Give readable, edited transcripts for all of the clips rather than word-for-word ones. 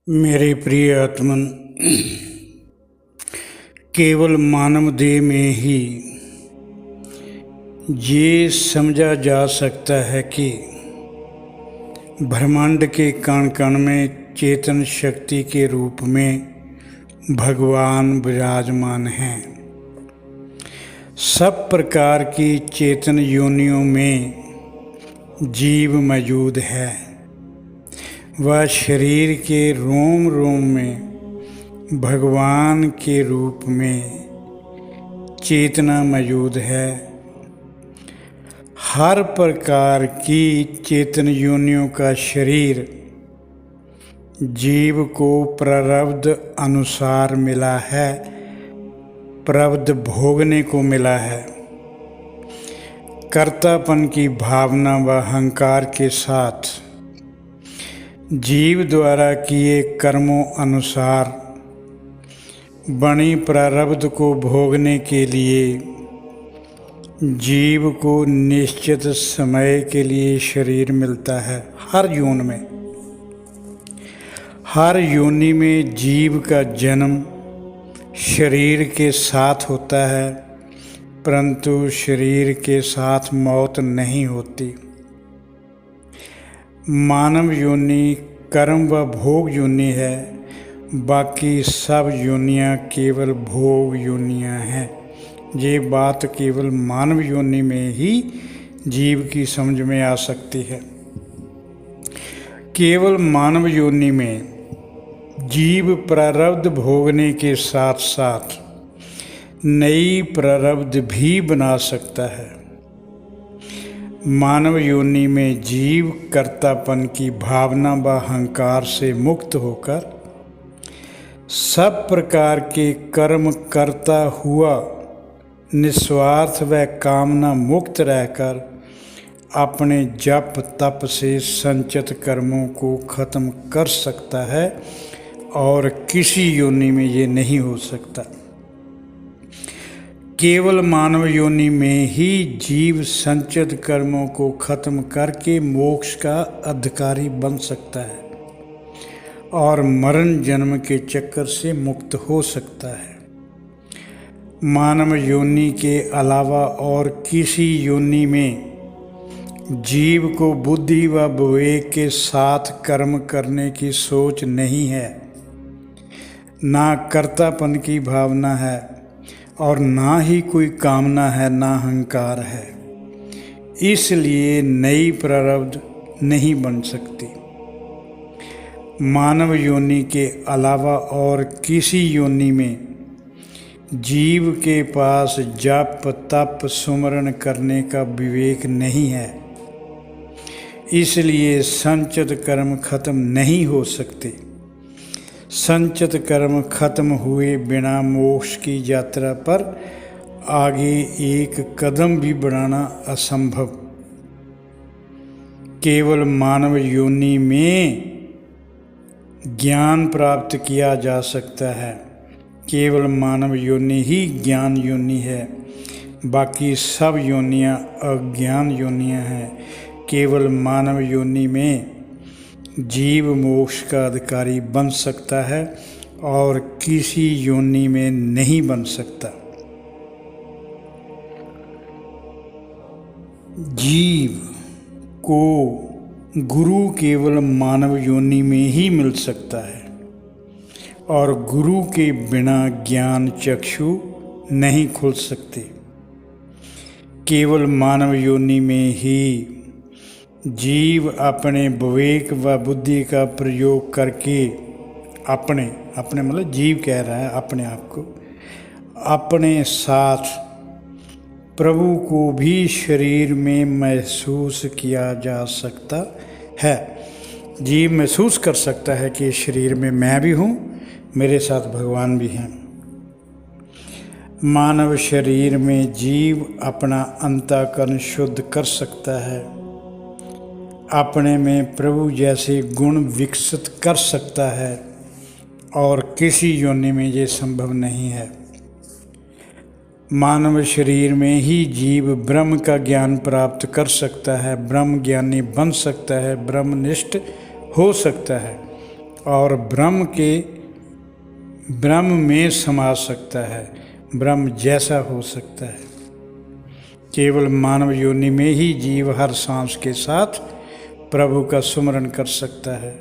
मेरे प्रिय आत्मन, केवल मानव देह में ही ये समझा जा सकता है कि ब्रह्मांड के कण कण में चेतन शक्ति के रूप में भगवान विराजमान हैं। सब प्रकार की चेतन योनियों में जीव मौजूद है। वह शरीर के रोम रोम में भगवान के रूप में चेतना मौजूद है। हर प्रकार की चेतन योनियों का शरीर जीव को प्रारब्ध अनुसार मिला है, प्रारब्ध भोगने को मिला है। कर्तापन की भावना व अहंकार के साथ जीव द्वारा किए कर्मों अनुसार बनी प्रारब्ध को भोगने के लिए जीव को निश्चित समय के लिए शरीर मिलता है। हर योनि में जीव का जन्म शरीर के साथ होता है, परंतु शरीर के साथ मौत नहीं होती। मानव योनि कर्म व भोग योनि है, बाकी सब योनियाँ केवल भोग योनियाँ हैं। ये बात केवल मानव योनि में ही जीव की समझ में आ सकती है। केवल मानव योनि में जीव प्रारब्ध भोगने के साथ साथ नई प्रारब्ध भी बना सकता है। मानव योनि में जीव कर्तापन की भावना व अहंकार से मुक्त होकर सब प्रकार के कर्म करता हुआ निस्वार्थ व कामना मुक्त रहकर अपने जप तप से संचित कर्मों को खत्म कर सकता है, और किसी योनि में ये नहीं हो सकता। केवल मानव योनि में ही जीव संचित कर्मों को खत्म करके मोक्ष का अधिकारी बन सकता है और मरण जन्म के चक्कर से मुक्त हो सकता है। मानव योनि के अलावा और किसी योनि में जीव को बुद्धि व विवेक के साथ कर्म करने की सोच नहीं है, ना कर्तापन की भावना है और ना ही कोई कामना है, ना अहंकार है। इसलिए नई प्रारब्ध नहीं बन सकती। मानव योनि के अलावा और किसी योनि में जीव के पास जप तप सुमरण करने का विवेक नहीं है, इसलिए संचित कर्म खत्म नहीं हो सकते। संचित कर्म खत्म हुए बिना मोक्ष की यात्रा पर आगे एक कदम भी बढ़ाना असंभव। केवल मानव योनि में ज्ञान प्राप्त किया जा सकता है। केवल मानव योनि ही ज्ञान योनि है, बाकी सब योनियां अज्ञान योनियां हैं। केवल मानव योनि में जीव मोक्ष का अधिकारी बन सकता है और किसी योनि में नहीं बन सकता। जीव को गुरु केवल मानव योनि में ही मिल सकता है, और गुरु के बिना ज्ञान चक्षु नहीं खुल सकते। केवल मानव योनि में ही जीव अपने विवेक व बुद्धि का प्रयोग करके अपने मतलब जीव कह रहा है अपने आप को, अपने साथ प्रभु को भी शरीर में महसूस किया जा सकता है। जीव महसूस कर सकता है कि शरीर में मैं भी हूँ, मेरे साथ भगवान भी हैं। मानव शरीर में जीव अपना अंतःकरण शुद्ध कर सकता है, अपने में प्रभु जैसे गुण विकसित कर सकता है, और किसी योनि में ये संभव नहीं है। मानव शरीर में ही जीव ब्रह्म का ज्ञान प्राप्त कर सकता है, ब्रह्म ज्ञानी बन सकता है, ब्रह्मनिष्ठ हो सकता है, और ब्रह्म में समा सकता है, ब्रह्म जैसा हो सकता है। केवल मानव योनि में ही जीव हर सांस के साथ प्रभु का सुमरन कर सकता है।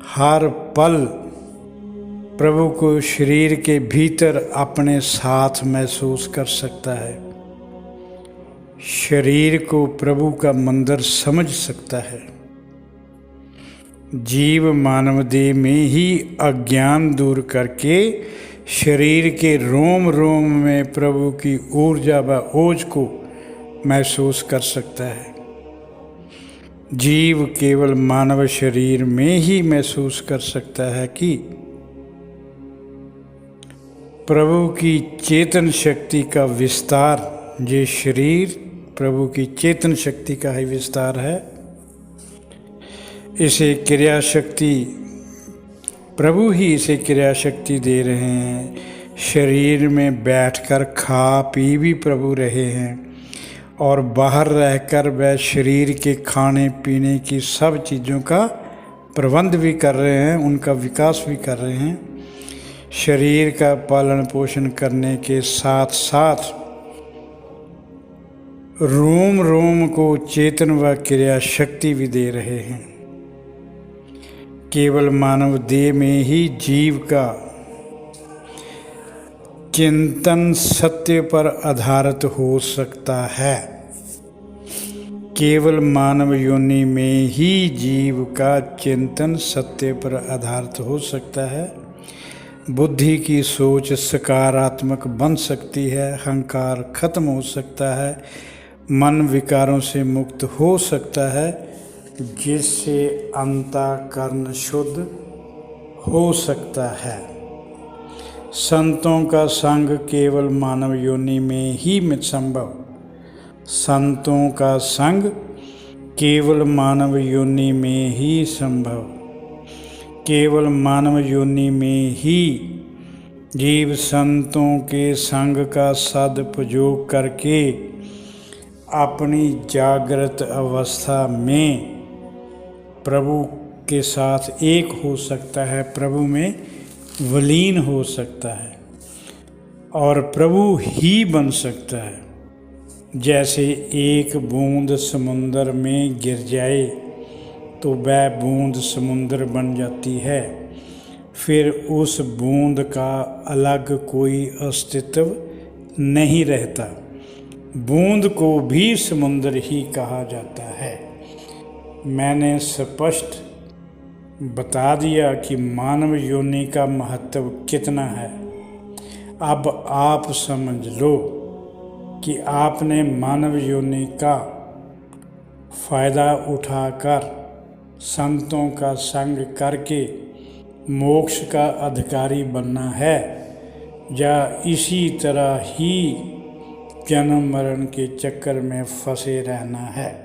हर पल प्रभु को शरीर के भीतर अपने साथ महसूस कर सकता है। शरीर को प्रभु का मंदिर समझ सकता है। जीव मानव देह में ही अज्ञान दूर करके शरीर के रोम रोम में प्रभु की ऊर्जा व ओज को महसूस कर सकता है। जीव केवल मानव शरीर में ही महसूस कर सकता है कि प्रभु की चेतन शक्ति का विस्तार, ये शरीर प्रभु की चेतन शक्ति का ही विस्तार है। इसे क्रिया शक्ति, प्रभु ही इसे क्रिया शक्ति दे रहे हैं। शरीर में बैठकर खा पी भी प्रभु रहे हैं और बाहर रहकर वह शरीर के खाने पीने की सब चीज़ों का प्रबंध भी कर रहे हैं, उनका विकास भी कर रहे हैं। शरीर का पालन पोषण करने के साथ साथ रोम रोम को चेतन व क्रिया शक्ति भी दे रहे हैं। केवल मानव देह में ही जीव का चिंतन सत्य पर आधारित हो सकता है। केवल मानव योनि में ही जीव का चिंतन सत्य पर आधारित हो सकता है। बुद्धि की सोच सकारात्मक बन सकती है, अहंकार खत्म हो सकता है, मन विकारों से मुक्त हो सकता है, जिससे अंतःकरण शुद्ध हो सकता है। संतों का संग केवल मानव योनि में ही संभव। संतों का संग केवल मानव योनि में ही संभव। केवल मानव योनि में ही जीव संतों के संग का सदुपयोग करके अपनी जागृत अवस्था में प्रभु के साथ एक हो सकता है, प्रभु में विलीन हो सकता है और प्रभु ही बन सकता है। जैसे एक बूंद समुद्र में गिर जाए तो वह बूंद समुद्र बन जाती है, फिर उस बूंद का अलग कोई अस्तित्व नहीं रहता। बूंद को भी समुद्र ही कहा जाता है। मैंने स्पष्ट बता दिया कि मानव योनि का महत्व कितना है। अब आप समझ लो कि आपने मानव योनि का फायदा उठाकर संतों का संग करके मोक्ष का अधिकारी बनना है, या इसी तरह ही जन्म मरण के चक्कर में फंसे रहना है।